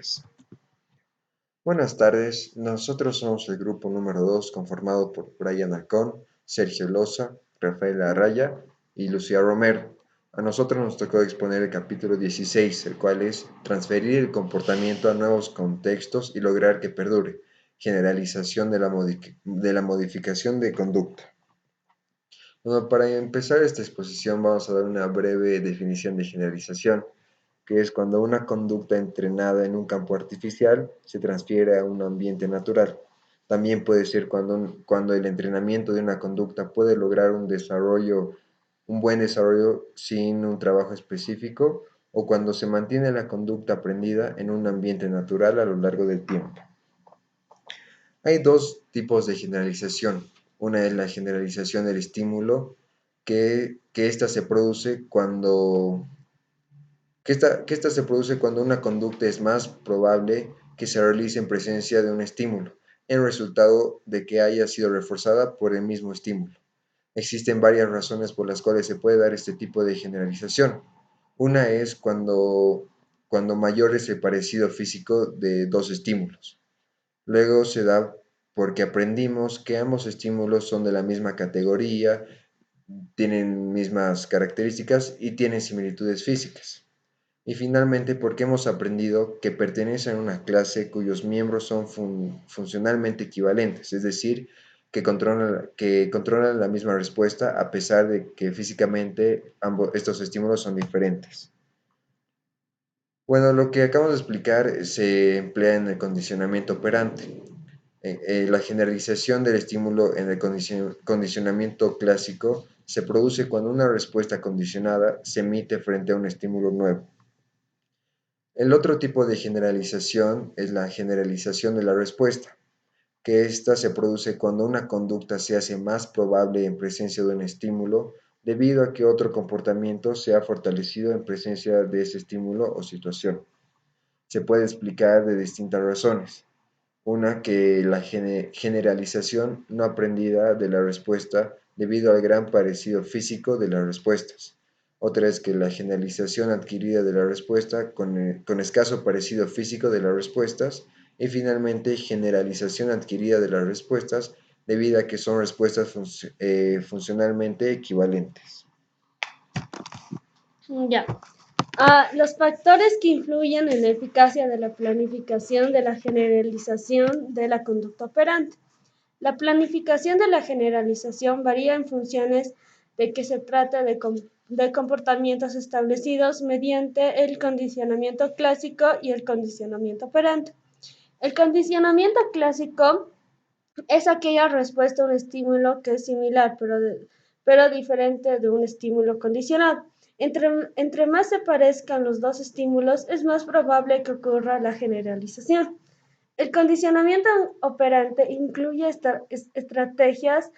días. Buenas tardes, nosotros somos el grupo número 2 conformado por Brian Alcón, Sergio Loza, Rafael Arraya y Lucía Romero. A nosotros nos tocó exponer el capítulo 16, el cual es transferir el comportamiento a nuevos contextos y lograr que perdure, generalización de la modificación de conducta. Bueno, para empezar esta exposición vamos a dar una breve definición de generalización, que es cuando una conducta entrenada en un campo artificial se transfiere a un ambiente natural. También puede ser cuando el entrenamiento de una conducta puede lograr un buen desarrollo sin un trabajo específico, o cuando se mantiene la conducta aprendida en un ambiente natural a lo largo del tiempo. Hay dos tipos de generalización. Una es la generalización del estímulo, que esta se produce cuando una conducta es más probable que se realice en presencia de un estímulo, en resultado de que haya sido reforzada por el mismo estímulo. Existen varias razones por las cuales se puede dar este tipo de generalización. Una es cuando mayor es el parecido físico de dos estímulos. Luego se da porque aprendimos que ambos estímulos son de la misma categoría, tienen mismas características y tienen similitudes físicas. Y finalmente, porque hemos aprendido que pertenecen a una clase cuyos miembros son funcionalmente equivalentes, es decir, que controlan la misma respuesta a pesar de que físicamente estos estímulos son diferentes. Bueno, lo que acabamos de explicar se emplea en el condicionamiento operante. La generalización del estímulo en el condicionamiento clásico se produce cuando una respuesta condicionada se emite frente a un estímulo nuevo. El otro tipo de generalización es la generalización de la respuesta, que ésta se produce cuando una conducta se hace más probable en presencia de un estímulo debido a que otro comportamiento se ha fortalecido en presencia de ese estímulo o situación. Se puede explicar de distintas razones. Una, que la generalización no aprendida de la respuesta debido al gran parecido físico de las respuestas. Otra es que la generalización adquirida de la respuesta con escaso parecido físico de las respuestas. Y finalmente, generalización adquirida de las respuestas debido a que son respuestas funcionalmente equivalentes. Ya. Los factores que influyen en la eficacia de la planificación de la generalización de la conducta operante. La planificación de la generalización varía en funciones de que se trata de comportamientos establecidos mediante el condicionamiento clásico y el condicionamiento operante. El condicionamiento clásico es aquella respuesta a un estímulo que es similar, pero diferente de un estímulo condicionado. Entre más se parezcan los dos estímulos, es más probable que ocurra la generalización. El condicionamiento operante incluye estrategias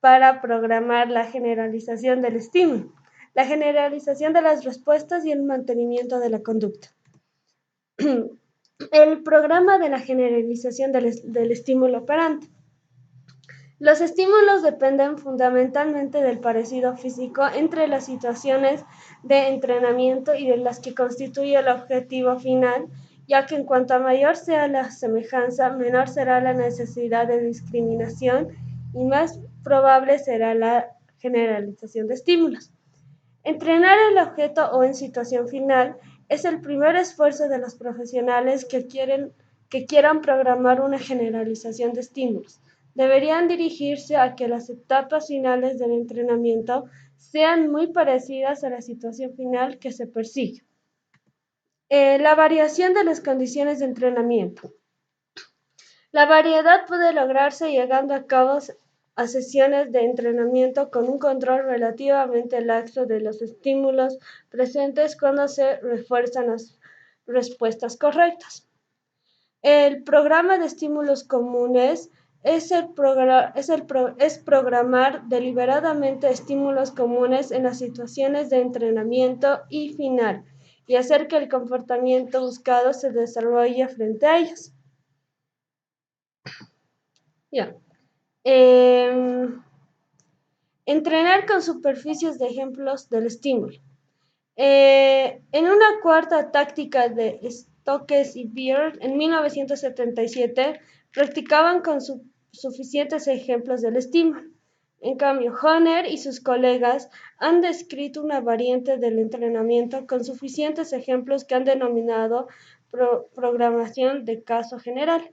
para programar la generalización del estímulo, la generalización de las respuestas y el mantenimiento de la conducta. El programa de la generalización del estímulo operante. Los estímulos dependen fundamentalmente del parecido físico entre las situaciones de entrenamiento y de las que constituye el objetivo final, ya que en cuanto mayor sea la semejanza, menor será la necesidad de discriminación y más probable será la generalización de estímulos. Entrenar el objeto o en situación final es el primer esfuerzo de los profesionales que quieran programar una generalización de estímulos. Deberían dirigirse a que las etapas finales del entrenamiento sean muy parecidas a la situación final que se persigue. La variación de las condiciones de entrenamiento. La variedad puede lograrse llegando a cabo a sesiones de entrenamiento con un control relativamente laxo de los estímulos presentes cuando se refuerzan las respuestas correctas. El programa de estímulos comunes es programar deliberadamente estímulos comunes en las situaciones de entrenamiento y final y hacer que el comportamiento buscado se desarrolle frente a ellos. Ya. Entrenar con superficies de ejemplos del estímulo. En una cuarta táctica de Stokes y Beard en 1977 practicaban con suficientes ejemplos del estímulo. En cambio, Horner y sus colegas han descrito una variante del entrenamiento con suficientes ejemplos que han denominado programación de caso general.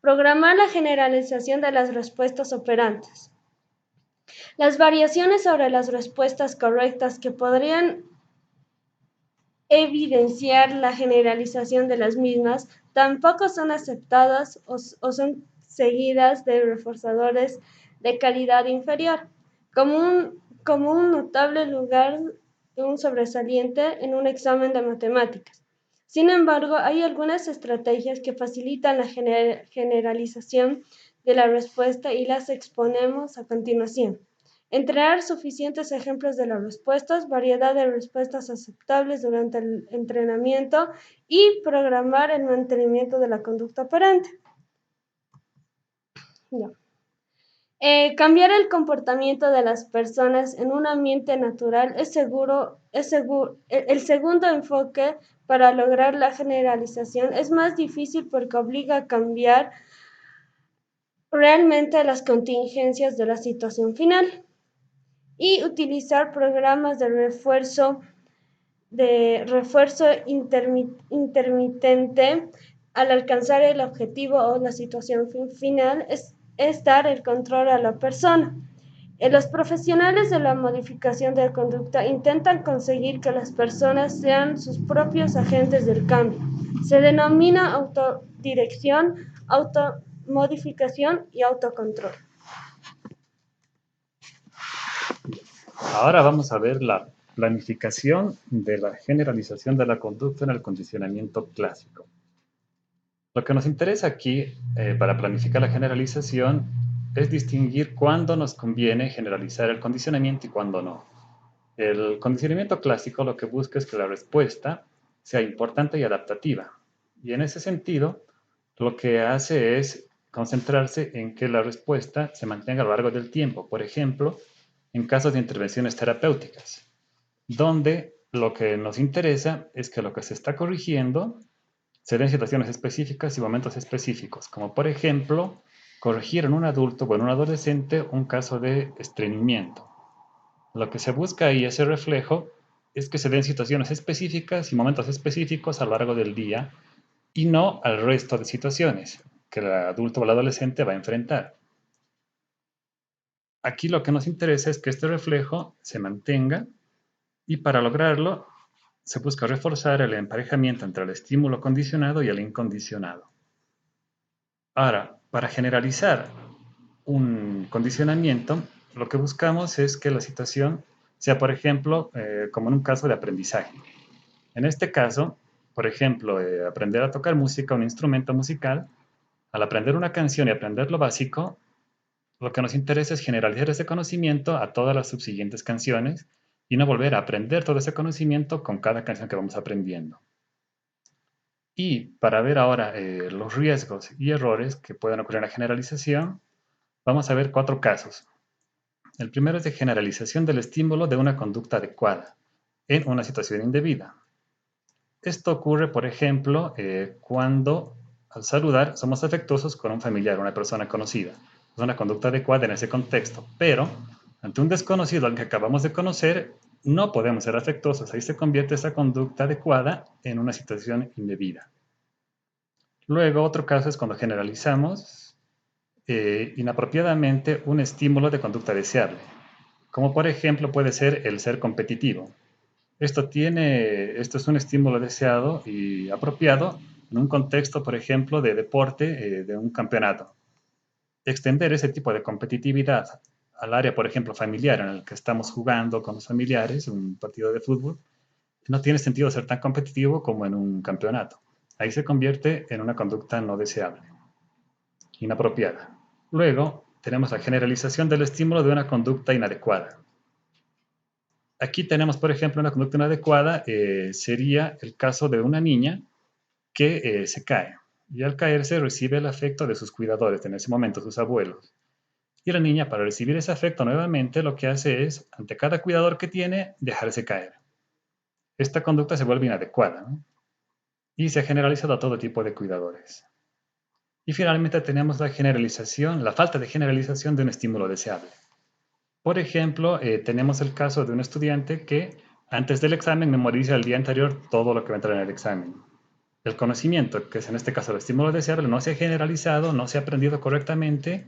Programar la generalización de las respuestas operantes. Las variaciones sobre las respuestas correctas que podrían evidenciar la generalización de las mismas tampoco son aceptadas o son seguidas de reforzadores de calidad inferior, como un notable lugar de un sobresaliente en un examen de matemáticas. Sin embargo, hay algunas estrategias que facilitan la generalización de la respuesta y las exponemos a continuación. Entrenar suficientes ejemplos de las respuestas, variedad de respuestas aceptables durante el entrenamiento y programar el mantenimiento de la conducta operante. No. Cambiar el comportamiento de las personas en un ambiente natural es el segundo enfoque para lograr la generalización es más difícil porque obliga a cambiar realmente las contingencias de la situación final y utilizar programas de refuerzo intermitente al alcanzar el objetivo o la situación final es dar el control a la persona. Los profesionales de la modificación de conducta intentan conseguir que las personas sean sus propios agentes del cambio. Se denomina autodirección, automodificación y autocontrol. Ahora vamos a ver la planificación de la generalización de la conducta en el condicionamiento clásico. Lo que nos interesa aquí para planificar la generalización es distinguir cuándo nos conviene generalizar el condicionamiento y cuándo no. El condicionamiento clásico lo que busca es que la respuesta sea importante y adaptativa. Y en ese sentido, lo que hace es concentrarse en que la respuesta se mantenga a lo largo del tiempo. Por ejemplo, en casos de intervenciones terapéuticas, donde lo que nos interesa es que lo que se está corrigiendo se den situaciones específicas y momentos específicos, como por ejemplo, corregir en un adulto o en un adolescente un caso de estreñimiento. Lo que se busca ahí, ese reflejo, es que se den situaciones específicas y momentos específicos a lo largo del día y no al resto de situaciones que el adulto o el adolescente va a enfrentar. Aquí lo que nos interesa es que este reflejo se mantenga y para lograrlo se busca reforzar el emparejamiento entre el estímulo condicionado y el incondicionado. Ahora, para generalizar un condicionamiento, lo que buscamos es que la situación sea, por ejemplo, como en un caso de aprendizaje. En este caso, por ejemplo, aprender a tocar música, un instrumento musical, al aprender una canción y aprender lo básico, lo que nos interesa es generalizar ese conocimiento a todas las subsiguientes canciones y no volver a aprender todo ese conocimiento con cada canción que vamos aprendiendo. Y para ver ahora los riesgos y errores que pueden ocurrir en la generalización, vamos a ver 4 casos. El primero es de generalización del estímulo de una conducta adecuada en una situación indebida. Esto ocurre, por ejemplo, cuando al saludar somos afectuosos con un familiar, una persona conocida. Es una conducta adecuada en ese contexto, pero ante un desconocido al que acabamos de conocer, no podemos ser afectuosos. Ahí se convierte esa conducta adecuada en una situación indebida. Luego, otro caso es cuando generalizamos inapropiadamente un estímulo de conducta deseable, como por ejemplo puede ser el ser competitivo. Esto es un estímulo deseado y apropiado en un contexto, por ejemplo, de deporte, de un campeonato. Extender ese tipo de competitividad al área, por ejemplo, familiar, en el que estamos jugando con los familiares, un partido de fútbol, no tiene sentido ser tan competitivo como en un campeonato. Ahí se convierte en una conducta no deseable, inapropiada. Luego, tenemos la generalización del estímulo de una conducta inadecuada. Aquí tenemos, por ejemplo, una conducta inadecuada, sería el caso de una niña que se cae y al caerse recibe el afecto de sus cuidadores, en ese momento sus abuelos. Y la niña, para recibir ese afecto nuevamente, lo que hace es, ante cada cuidador que tiene, dejarse caer. esta conducta se vuelve inadecuada, ¿no? Y se ha generalizado a todo tipo de cuidadores. Y finalmente tenemos la generalización, la falta de generalización de un estímulo deseable. Por ejemplo, tenemos el caso de un estudiante que antes del examen memoriza el día anterior todo lo que va a entrar en el examen. El conocimiento, que es en este caso el estímulo deseable, no se ha generalizado, no se ha aprendido correctamente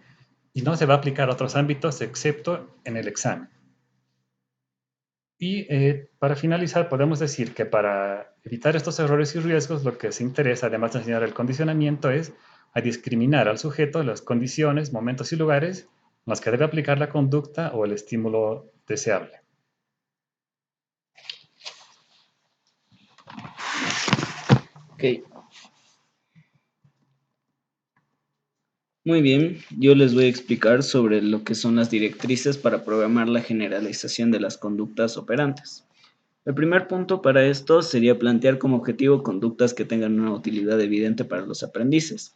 y no se va a aplicar a otros ámbitos excepto en el examen. Y para finalizar, podemos decir que para evitar estos errores y riesgos, lo que se interesa, además de enseñar el condicionamiento, es a discriminar al sujeto las condiciones, momentos y lugares en los que debe aplicar la conducta o el estímulo deseable. Ok. Muy bien, yo les voy a explicar sobre lo que son las directrices para programar la generalización de las conductas operantes. El primer punto para esto sería plantear como objetivo conductas que tengan una utilidad evidente para los aprendices,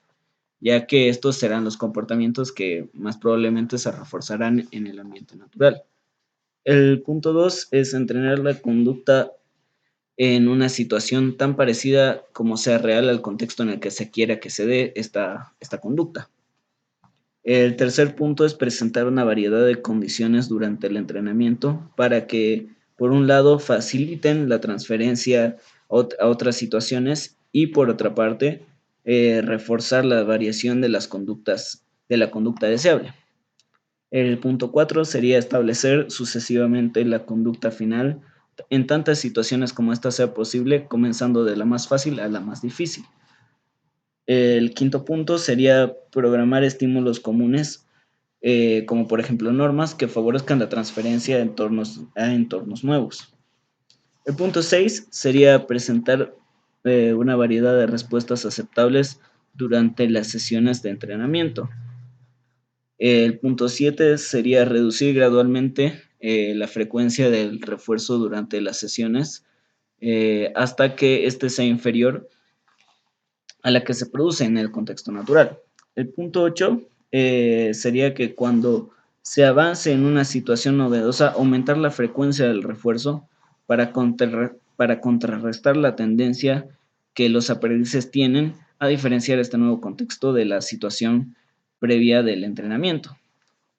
ya que estos serán los comportamientos que más probablemente se reforzarán en el ambiente natural. El punto 2 es entrenar la conducta en una situación tan parecida como sea real al contexto en el que se quiera que se dé esta conducta. El tercer punto es presentar una variedad de condiciones durante el entrenamiento para que, por un lado, faciliten la transferencia a otras situaciones y, por otra parte, reforzar la variación de las conductas, de la conducta deseable. El punto 4 sería establecer sucesivamente la conducta final en tantas situaciones como esta sea posible, comenzando de la más fácil a la más difícil. El quinto punto sería programar estímulos comunes, como por ejemplo normas que favorezcan la transferencia a entornos nuevos. El punto 6 sería presentar una variedad de respuestas aceptables durante las sesiones de entrenamiento. El punto 7 sería reducir gradualmente la frecuencia del refuerzo durante las sesiones hasta que éste sea inferior a la que se produce en el contexto natural. El punto 8 sería que cuando se avance en una situación novedosa, aumentar la frecuencia del refuerzo para contrarrestar la tendencia que los aprendices tienen a diferenciar este nuevo contexto de la situación previa del entrenamiento.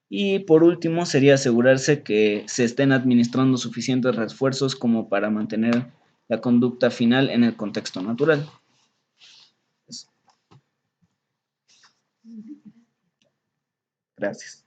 Y por último, sería asegurarse que se estén administrando suficientes refuerzos como para mantener la conducta final en el contexto natural. Gracias.